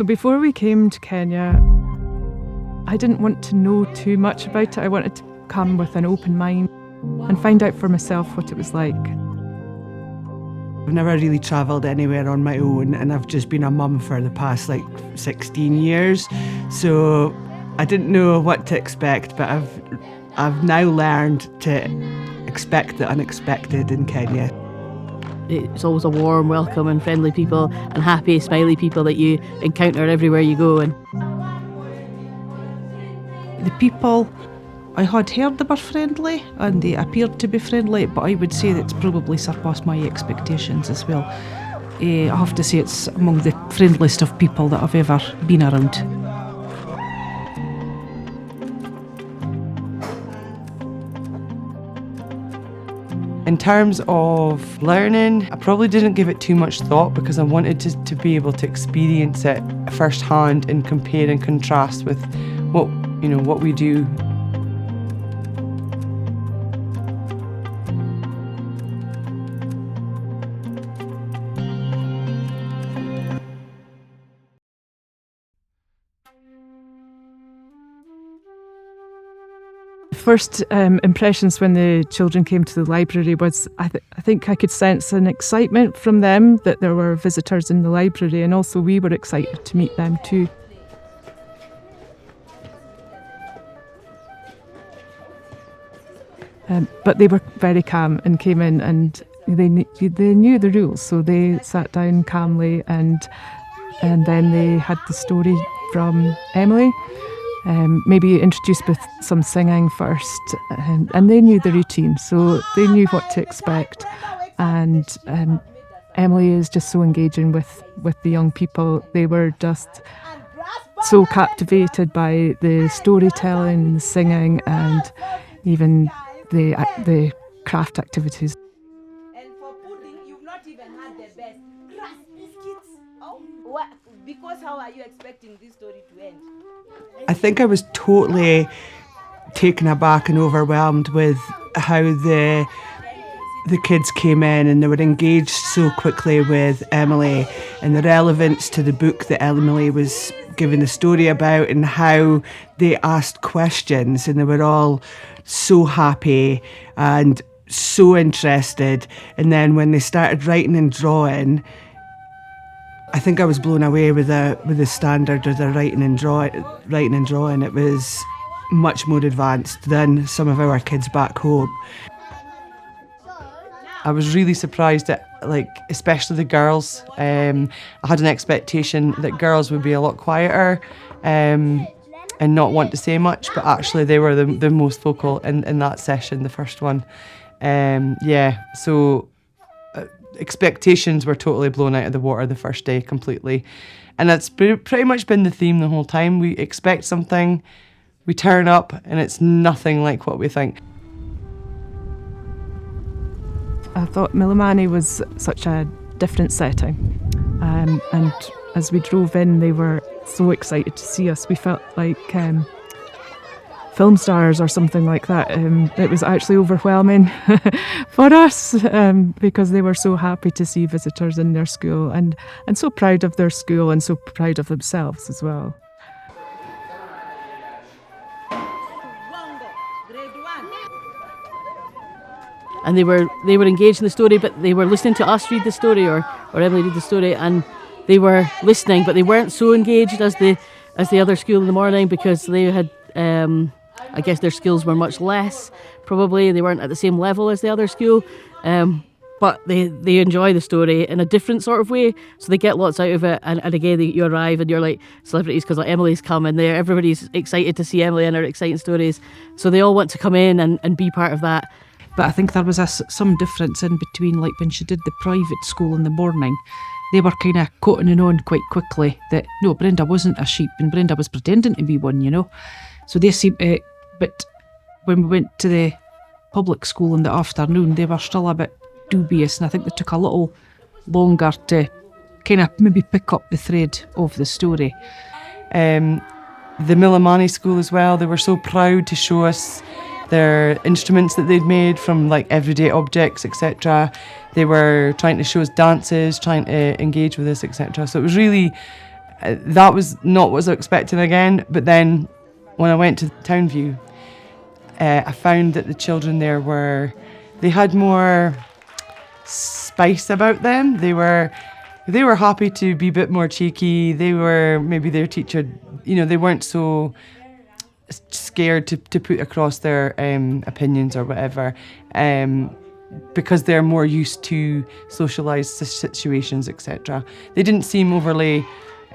So before we came to Kenya, I didn't want to know too much about it. I wanted to come with an open mind and find out for myself what it was like. I've never really travelled anywhere on my own, and I've just been a mum for the past 16 years. So I didn't know what to expect, but I've now learned to expect the unexpected in Kenya. It's always a warm welcome and friendly people and happy, smiley people that you encounter everywhere you go. And the people, I had heard they were friendly and they appeared to be friendly, but I would say that's probably surpassed my expectations as well. I have to say it's among the friendliest of people that I've ever been around. In terms of learning, I probably didn't give it too much thought because I wanted to be able to experience it firsthand and compare and contrast with what we do. First impressions when the children came to the library was I think I could sense an excitement from them that there were visitors in the library, and also we were excited to meet them too. But they were very calm and came in, and they knew the rules, so they sat down calmly, and then they had the story from Emily. Maybe introduced with some singing first, and they knew the routine, so they knew what to expect. And Emily is just so engaging with the young people. They were just so captivated by the storytelling, the singing, and even the craft activities. And for pudding, you've not even had the best. Grass biscuits. Oh, what? Because how are you expecting this story to end? I think I was totally taken aback and overwhelmed with how the kids came in and they were engaged so quickly with Emily and the relevance to the book that Emily was giving the story about, and how they asked questions and they were all so happy and so interested. And then when they started writing and drawing, I think I was blown away with the standard of the writing and drawing. It was much more advanced than some of our kids back home. I was really surprised at, especially the girls. I had an expectation that girls would be a lot quieter and not want to say much, but actually they were the most vocal in that session, the first one. So expectations were totally blown out of the water the first day completely. And that's pretty much been the theme the whole time. We expect something, we turn up, and it's nothing like what we think. I thought Milimani was such a different setting, and as we drove in, they were so excited to see us. We felt like film stars or something like that. It was actually overwhelming for us because they were so happy to see visitors in their school, and so proud of their school and so proud of themselves as well. And they were engaged in the story, but they were listening to us read the story or Emily read the story, and they were listening, but they weren't so engaged as the other school in the morning, because they had I guess their skills were much less, probably. They weren't at the same level as the other school, but they enjoy the story in a different sort of way, so they get lots out of it. And again, you arrive and you're like celebrities because Emily's coming there. Everybody's excited to see Emily and her exciting stories, so they all want to come in and be part of that. But I think there was some difference in between, like when she did the private school in the morning, they were kind of cottoning on quite quickly that, no, Brenda wasn't a sheep and Brenda was pretending to be one, So they seemed to, but when we went to the public school in the afternoon, they were still a bit dubious, and I think they took a little longer to kind of maybe pick up the thread of the story. The Milimani school as well, they were so proud to show us their instruments that they'd made from everyday objects, etc. They were trying to show us dances, trying to engage with us, etc. So it was really that was not what I was expecting again. But then when I went to Townview, I found that the children there they had more spice about them. They were happy to be a bit more cheeky. Maybe their teacher, they weren't so scared to put across their opinions or whatever, because they're more used to socialised situations, etc. They didn't seem overly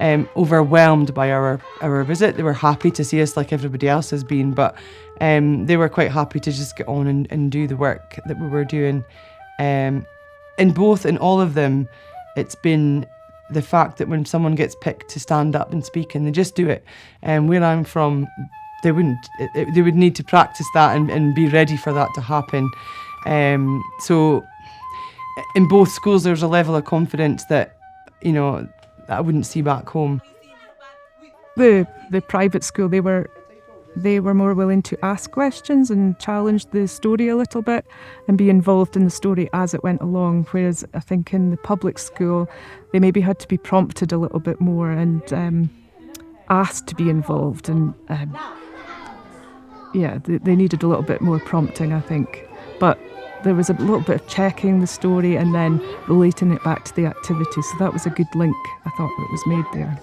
overwhelmed by our visit. They were happy to see us like everybody else has been, but they were quite happy to just get on and do the work that we were doing. In all of them, it's been the fact that when someone gets picked to stand up and speak, and they just do it. Where I'm from, they would need to practice that and be ready for that to happen. So in both schools, there's a level of confidence that, that I wouldn't see back home. The private school, they were more willing to ask questions and challenge the story a little bit and be involved in the story as it went along, whereas I think in the public school they maybe had to be prompted a little bit more and asked to be involved, and they needed a little bit more prompting, I think. But there was a little bit of checking the story and then relating it back to the activity, so that was a good link, I thought, that was made there.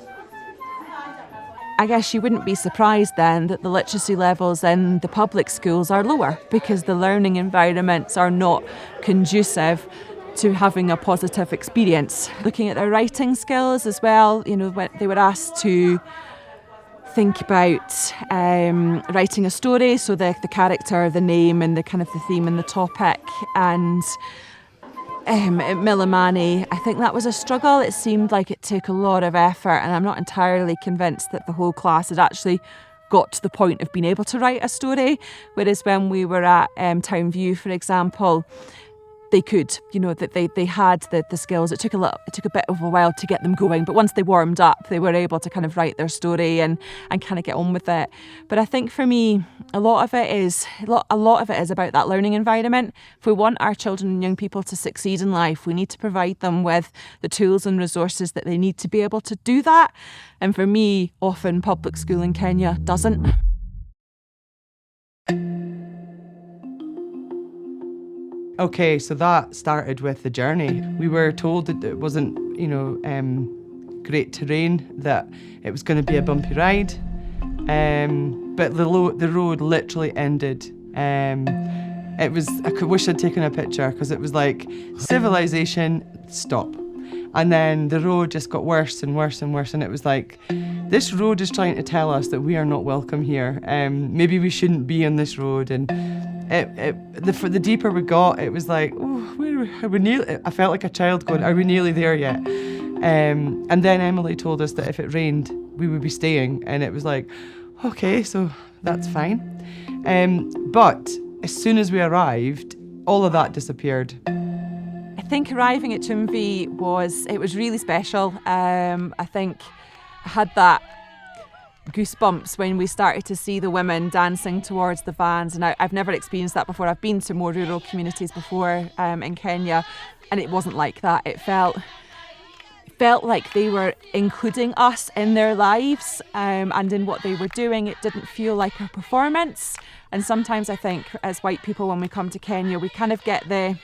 I guess you wouldn't be surprised then that the literacy levels in the public schools are lower because the learning environments are not conducive to having a positive experience. Looking at their writing skills as well, when they were asked to think about writing a story, so the character, the name and the kind of the theme and the topic, and Millimani, I think that was a struggle. It seemed like it took a lot of effort, and I'm not entirely convinced that the whole class had actually got to the point of being able to write a story. Whereas when we were at Townview, for example, they could, that they had the skills. It took a bit of a while to get them going, but once they warmed up, they were able to kind of write their story and kind of get on with it. But I think for me, a lot of it is about that learning environment. If we want our children and young people to succeed in life, we need to provide them with the tools and resources that they need to be able to do that. And for me, often public school in Kenya doesn't. Okay, so that started with the journey. We were told that it wasn't, great terrain, that it was going to be a bumpy ride, but the road literally ended. I wish I'd taken a picture, because it was like civilization, stop. And then the road just got worse and worse and worse, and it was like, this road is trying to tell us that we are not welcome here. Maybe we shouldn't be on this road. And the deeper we got, it was like, are we nearly? I felt like a child going, are we nearly there yet? And then Emily told us that if it rained, we would be staying. And it was like, okay, so that's fine. But as soon as we arrived, all of that disappeared. I think arriving at Townview was really special. I think I had that goosebumps when we started to see the women dancing towards the vans, and I've never experienced that before. I've been to more rural communities before in Kenya, and it wasn't like that. It felt like they were including us in their lives and in what they were doing. It didn't feel like a performance. And sometimes I think as white people, when we come to Kenya, we kind of get the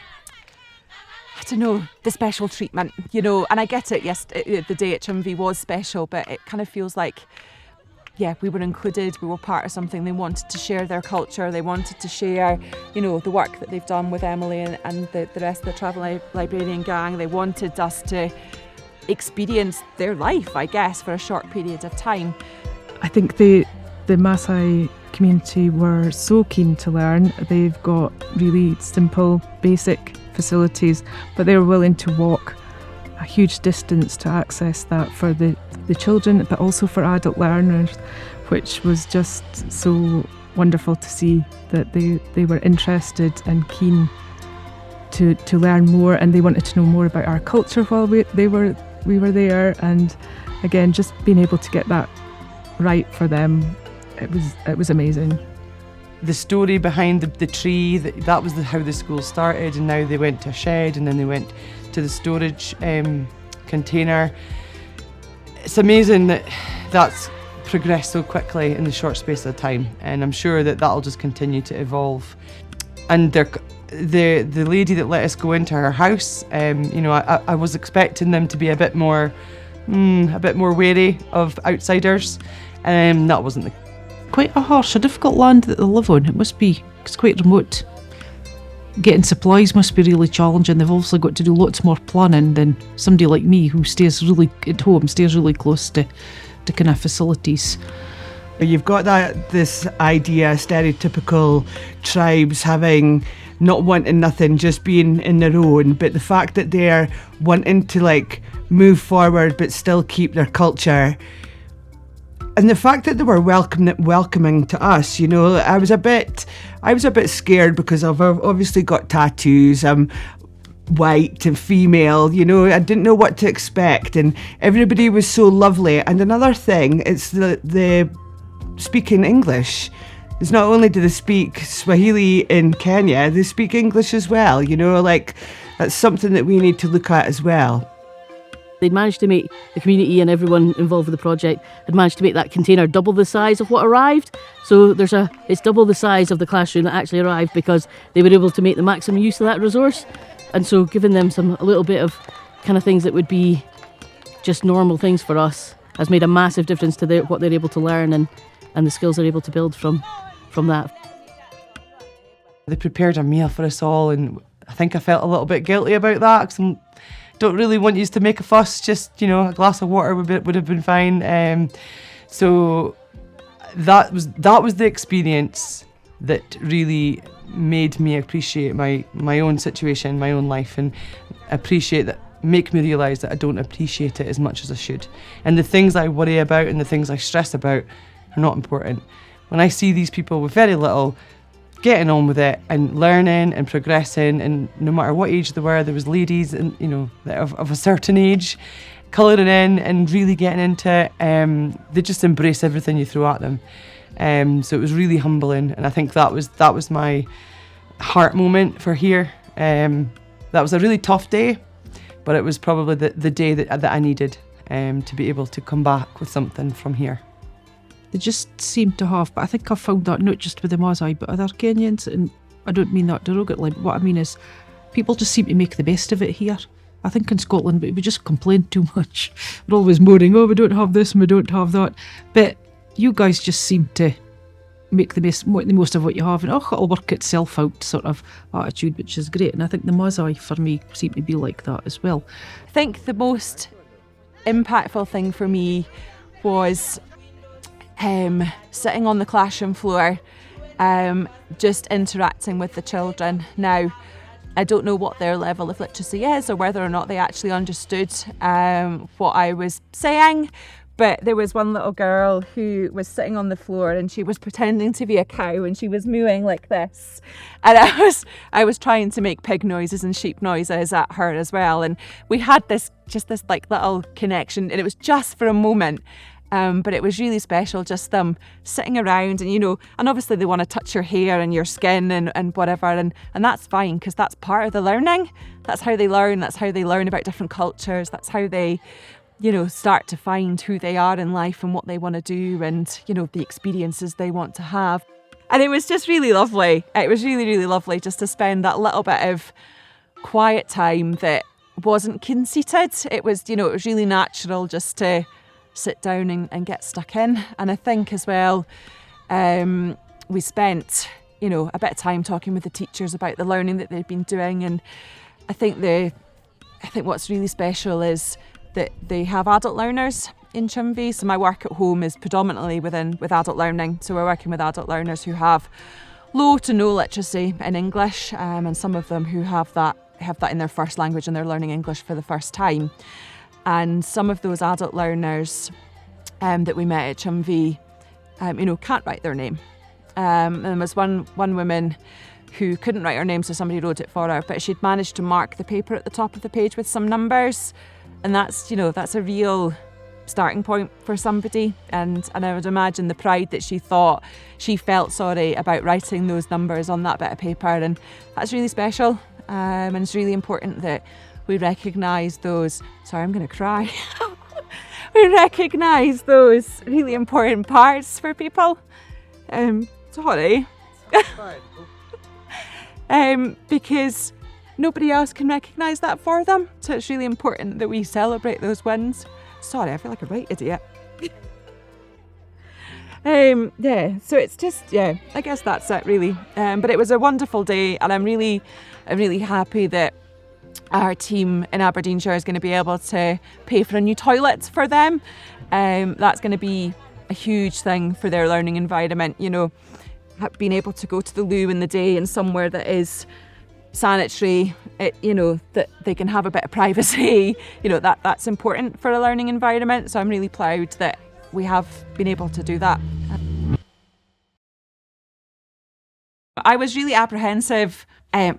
special treatment, and I get it. Yes, the day at Townview was special, but it kind of feels like, we were included, we were part of something. They wanted to share their culture, they wanted to share, the work that they've done with Emily and the rest of the travel librarian gang. They wanted us to experience their life, I guess, for a short period of time. I think the Maasai community were so keen to learn. They've got really simple, basic facilities, but they were willing to walk a huge distance to access that for the children, but also for adult learners, which was just so wonderful to see that they were interested and keen to learn more, and they wanted to know more about our culture while we were there. And again, just being able to get that right for them, it was amazing. The story behind the tree, that was how the school started, and now they went to a shed, and then they went to the storage container. it's amazing that that's progressed so quickly in the short space of time, and I'm sure that that'll just continue to evolve. And the lady that let us go into her house, I was expecting them to be a bit more wary of outsiders, and that wasn't the case. Quite a difficult land that they live on. It must be, it's quite remote. Getting supplies must be really challenging. They've obviously got to do lots more planning than somebody like me who stays really at home, stays really close to kind of facilities. You've got this idea, stereotypical tribes having not wanting nothing, just being in their own, but the fact that they're wanting to like move forward but still keep their culture, and the fact that they were welcoming to us, I was a bit scared because I've obviously got tattoos. I'm white and female, I didn't know what to expect, and everybody was so lovely. And another thing, it's the speaking English. It's not only do they speak Swahili in Kenya, they speak English as well, that's something that we need to look at as well. They'd managed to make the community and everyone involved with the project had managed to make that container double the size of what arrived. So it's double the size of the classroom that actually arrived because they were able to make the maximum use of that resource. And so giving them a little bit of kind of things that would be just normal things for us has made a massive difference to what they're able to learn and the skills they're able to build from that. They prepared a meal for us all, and I think I felt a little bit guilty about that because I don't really want you to make a fuss. Just, a glass of water would have been fine. So that was the experience that really made me appreciate my own situation, my own life, and make me realise that I don't appreciate it as much as I should. And the things I worry about and the things I stress about are not important. When I see these people with very little getting on with it and learning and progressing, and no matter what age they were, there was ladies and of a certain age colouring in and really getting into it. They just embrace everything you throw at them. So it was really humbling, and I think that was my heart moment for here. That was a really tough day, but it was probably the day that I needed to be able to come back with something from here. They just seem to have, but I think I've found that not just with the Maasai, but other Kenyans, and I don't mean that derogatively, but what I mean is people just seem to make the best of it here. I think in Scotland, but we just complain too much. We're always moaning, we don't have this and we don't have that. But you guys just seem to make the most of what you have, and it'll work itself out sort of attitude, which is great. And I think the Maasai, for me, seem to be like that as well. I think the most impactful thing for me was sitting on the classroom floor, just interacting with the children. Now, I don't know what their level of literacy is or whether or not they actually understood what I was saying, but there was one little girl who was sitting on the floor and she was pretending to be a cow and she was mooing like this, and I was trying to make pig noises and sheep noises at her as well, and we had this like little connection, and it was just for a moment. But it was really special, just them sitting around and, and obviously they want to touch your hair and your skin and whatever. And that's fine, because that's part of the learning. That's how they learn. That's how they learn about different cultures. That's how they, start to find who they are in life and what they want to do and, the experiences they want to have. And it was just really lovely. It was really, really lovely just to spend that little bit of quiet time that wasn't conceited. It was, it was really natural just to sit down and get stuck in. And I think as well, we spent, a bit of time talking with the teachers about the learning that they've been doing. And I think what's really special is that they have adult learners in Chumvee. So my work at home is predominantly with adult learning. So we're working with adult learners who have low to no literacy in English, and some of them who have that in their first language and they're learning English for the first time. And some of those adult learners that we met at Chumvee, can't write their name. And there was one woman who couldn't write her name, so somebody wrote it for her, but she'd managed to mark the paper at the top of the page with some numbers. And that's a real starting point for somebody. And I would imagine the pride that she felt about writing those numbers on that bit of paper. And that's really special. And it's really important that we recognise those. Sorry, I'm going to cry. we recognise those really important parts for people. Sorry. Because nobody else can recognise that for them. So it's really important that we celebrate those wins. Sorry, I feel like a right idiot. So it's just, I guess that's it really. But it was a wonderful day, and I'm really happy that our team in Aberdeenshire is going to be able to pay for a new toilet for them. That's going to be a huge thing for their learning environment, being able to go to the loo in the day and somewhere that is sanitary, that they can have a bit of privacy, that's important for a learning environment. So I'm really proud that we have been able to do that. I was really apprehensive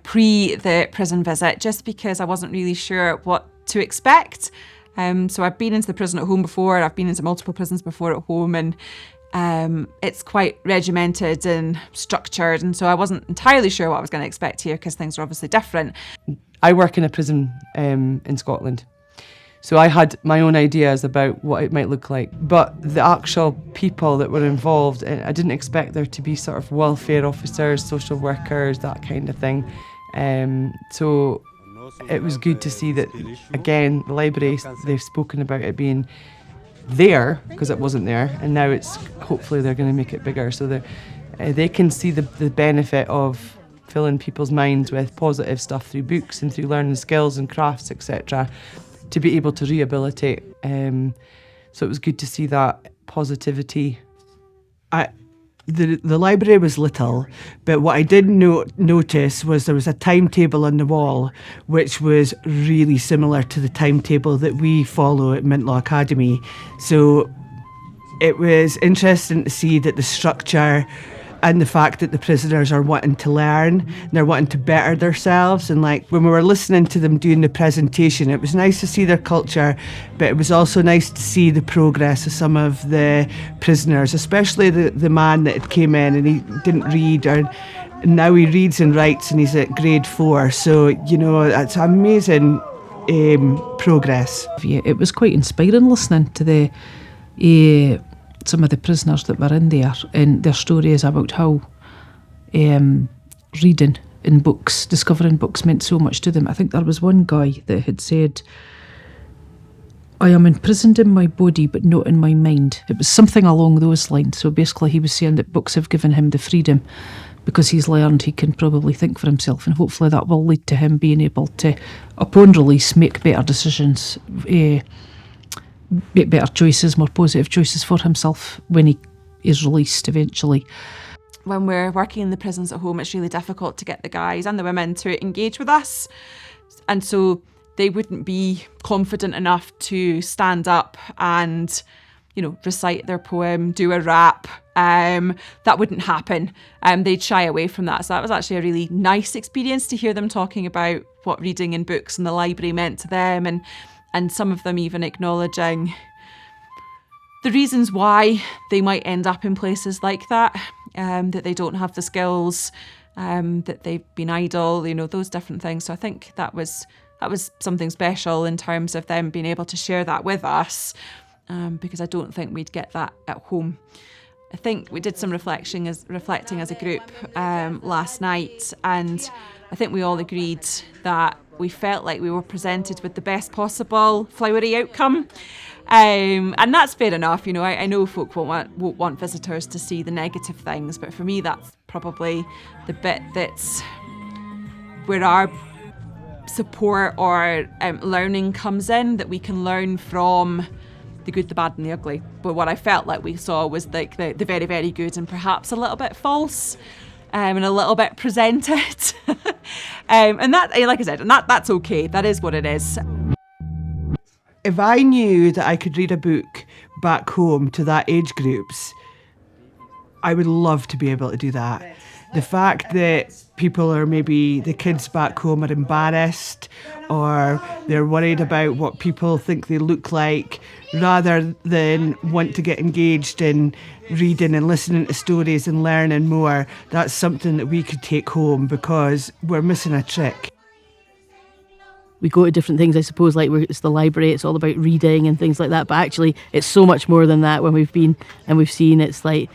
pre the prison visit, just because I wasn't really sure what to expect. So I've been into the prison at home before, I've been into multiple prisons before at home, and it's quite regimented and structured, and so I wasn't entirely sure what I was going to expect here, because things are obviously different. I work in a prison in Scotland, so I had my own ideas about what it might look like, but the actual people that were involved, I didn't expect there to be sort of welfare officers, social workers, that kind of thing. So it was good to see that, again, the library, they've spoken about it being there, because it wasn't there, and now it's, hopefully they're going to make it bigger, so they can see the benefit of filling people's minds with positive stuff through books and through learning skills and crafts, etc., to be able to rehabilitate. So it was good to see that positivity. The library was little, but what I did notice was there was a timetable on the wall which was really similar to the timetable that we follow at Mintlaw Academy. So it was interesting to see that the structure and the fact that the prisoners are wanting to learn, and they're wanting to better themselves. And like when we were listening to them doing the presentation, it was nice to see their culture, but it was also nice to see the progress of some of the prisoners, especially the man that came in and he didn't read, and now he reads and writes, and he's at grade 4. So, that's amazing progress. It was quite inspiring listening to the some of the prisoners that were in there and their stories about how reading in books, discovering books, meant so much to them. I think there was one guy that had said, "I am imprisoned in my body but not in my mind." It was something along those lines. So basically he was saying that books have given him the freedom because he's learned he can probably think for himself, and hopefully that will lead to him being able to, upon release, make better decisions, make better choices, more positive choices for himself when he is released eventually. When we're working in the prisons at home, it's really difficult to get the guys and the women to engage with us. And so they wouldn't be confident enough to stand up and, recite their poem, do a rap. That wouldn't happen. They'd shy away from that. So that was actually a really nice experience to hear them talking about what reading in books and the library meant to them, and some of them even acknowledging the reasons why they might end up in places like that, that they don't have the skills, that they've been idle, those different things. So I think that was something special in terms of them being able to share that with us, because I don't think we'd get that at home. I think we did some reflecting as a group last night, and I think we all agreed that we felt like we were presented with the best possible flowery outcome. And that's fair enough. I know folk won't want visitors to see the negative things, but for me that's probably the bit that's where our support or learning comes in, that we can learn from the good, the bad and the ugly. But what I felt like we saw was like the very, very good and perhaps a little bit false. And a little bit presented. And that, like I said, and that's okay. That is what it is. If I knew that I could read a book back home to that age groups, I would love to be able to do that. The fact that people are, maybe the kids back home are embarrassed or they're worried about what people think they look like, rather than want to get engaged in reading and listening to stories and learning more, that's something that we could take home, because we're missing a trick. we go to different things, I suppose, like it's the library, it's all about reading and things like that, but actually it's so much more than that. When we've been and we've seen, it's like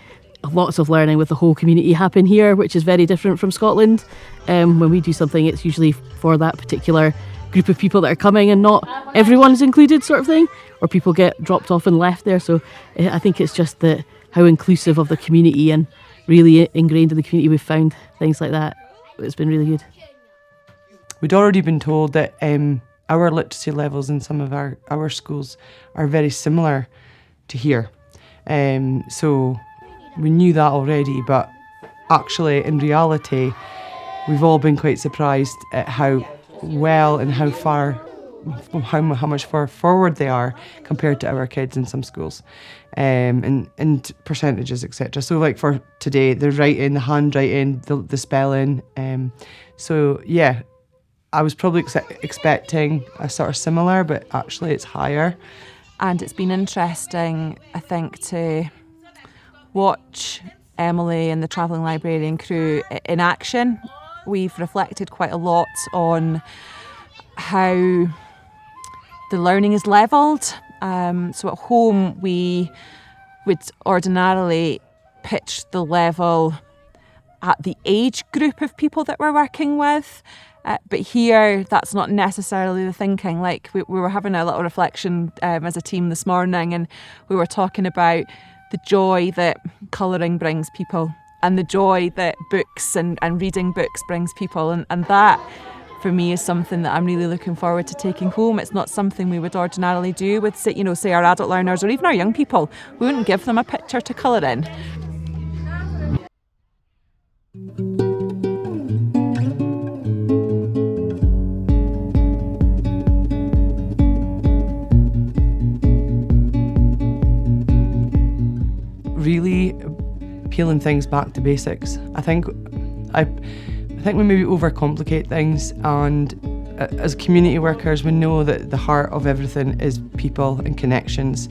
lots of learning with the whole community happen here, which is very different from Scotland. When we do something, it's usually for that particular group of people that are coming, and not everyone's included, sort of thing, or people get dropped off and left there. So I think it's just how inclusive of the community and really ingrained in the community we've found things like that. It's been really good. We'd already been told that our literacy levels in some of our schools are very similar to here. So we knew that already, but actually in reality we've all been quite surprised at how well and how much far forward they are compared to our kids in some schools, and percentages, etc. So like for today, the writing, the handwriting, the spelling, so yeah, I was probably expecting a sort of similar, but actually it's higher. And it's been interesting, I think, to watch Emily and the travelling librarian crew in action. We've reflected quite a lot on how the learning is levelled. So at home we would ordinarily pitch the level at the age group of people that we're working with. But here, that's not necessarily the thinking. Like we were having a little reflection as a team this morning, and we were talking about the joy that colouring brings people, and the joy that books and reading books brings people. And that, for me, is something that I'm really looking forward to taking home. It's not something we would ordinarily do with, say our adult learners or even our young people. We wouldn't give them a picture to colour in. Really peeling things back to basics. I think we maybe overcomplicate things, and as community workers we know that the heart of everything is people and connections,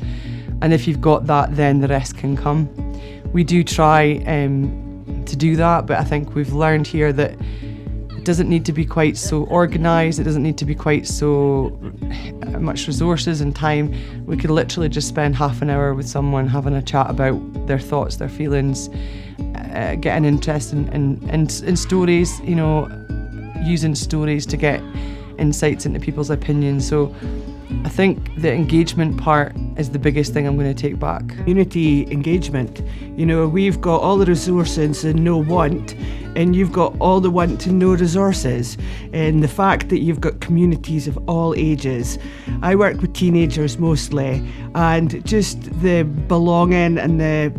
and if you've got that, then the rest can come. We do try to do that, but I think we've learned here that it doesn't need to be quite so organised, it doesn't need to be quite so much resources and time. We could literally just spend half an hour with someone having a chat about their thoughts, their feelings, getting interest in stories, using stories to get insights into people's opinions. So I think the engagement part is the biggest thing I'm going to take back. Community engagement. We've got all the resources and no want, and you've got all the want and no resources. And the fact that you've got communities of all ages. I work with teenagers mostly, and just the belonging and the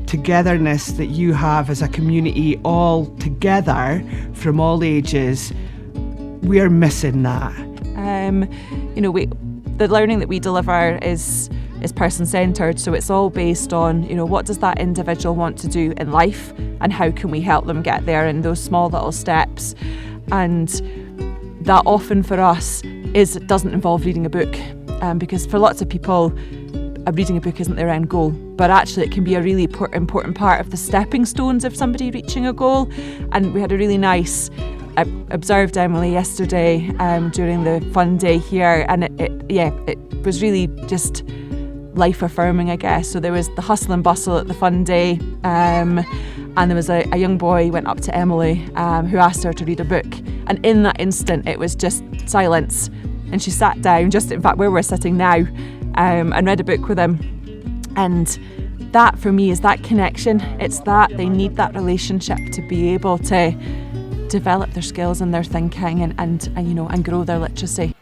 togetherness that you have as a community all together from all ages, we are missing that. The learning that we deliver is person-centred, so it's all based on, what does that individual want to do in life and how can we help them get there in those small little steps. And that often for us doesn't involve reading a book, because for lots of people reading a book isn't their end goal, but actually it can be a really important part of the stepping stones of somebody reaching a goal. And we had a really nice, I observed Emily yesterday during the fun day here, and it was really just life affirming, I guess. So there was the hustle and bustle at the fun day, and there was a young boy went up to Emily who asked her to read a book, and in that instant it was just silence, and she sat down just in fact where we're sitting now, and read a book with him. And that for me is that connection. It's that they need that relationship to be able to develop their skills and their thinking and grow their literacy.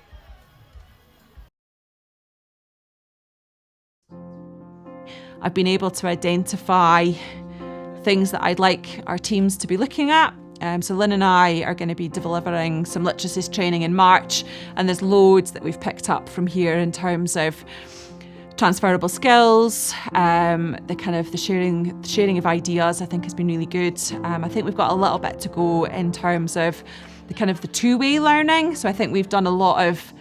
I've been able to identify things that I'd like our teams to be looking at. So Lynn and I are going to be delivering some literacies training in March, and there's loads that we've picked up from here in terms of transferable skills, the sharing of ideas. I think has been really good. I think we've got a little bit to go in terms of the two-way learning. So I think we've done a lot of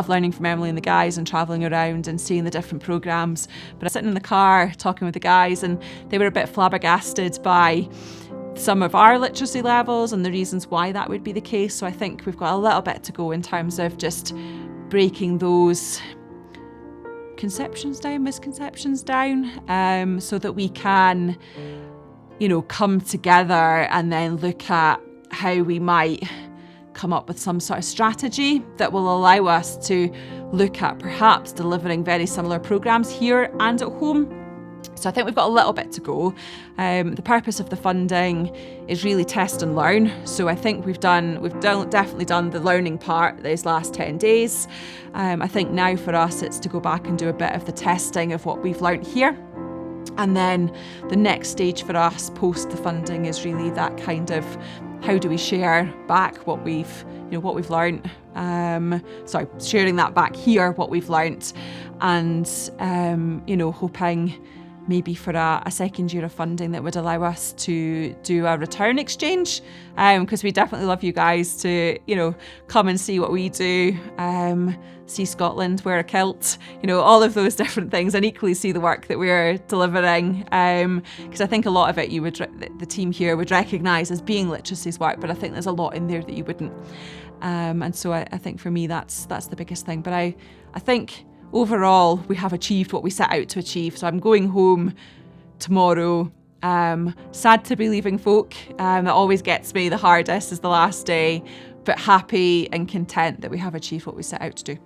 learning from Emily and the guys and travelling around and seeing the different programmes. But I was sitting in the car talking with the guys, and they were a bit flabbergasted by some of our literacy levels and the reasons why that would be the case. So I think we've got a little bit to go in terms of just breaking those misconceptions down, so that we can, come together and then look at how we might come up with some sort of strategy that will allow us to look at perhaps delivering very similar programmes here and at home. So I think we've got a little bit to go. The purpose of the funding is really test and learn. So I think we've definitely done the learning part these last 10 days. I think now for us it's to go back and do a bit of the testing of what we've learned here. And then the next stage for us post the funding is really that kind of, how do we share back what we've learned? Sharing that back here, what we've learnt, and hoping maybe for a second year of funding that would allow us to do a return exchange, because we definitely love you guys to come and see what we do, see Scotland, wear a kilt, all of those different things, and equally see the work that we're delivering, because I think a lot of it the team here would recognise as being Literacies work, but I think there's a lot in there that you wouldn't, and so I think for me that's the biggest thing. But I think overall, we have achieved what we set out to achieve. So I'm going home tomorrow. Sad to be leaving folk. That always gets me the hardest is the last day, but happy and content that we have achieved what we set out to do.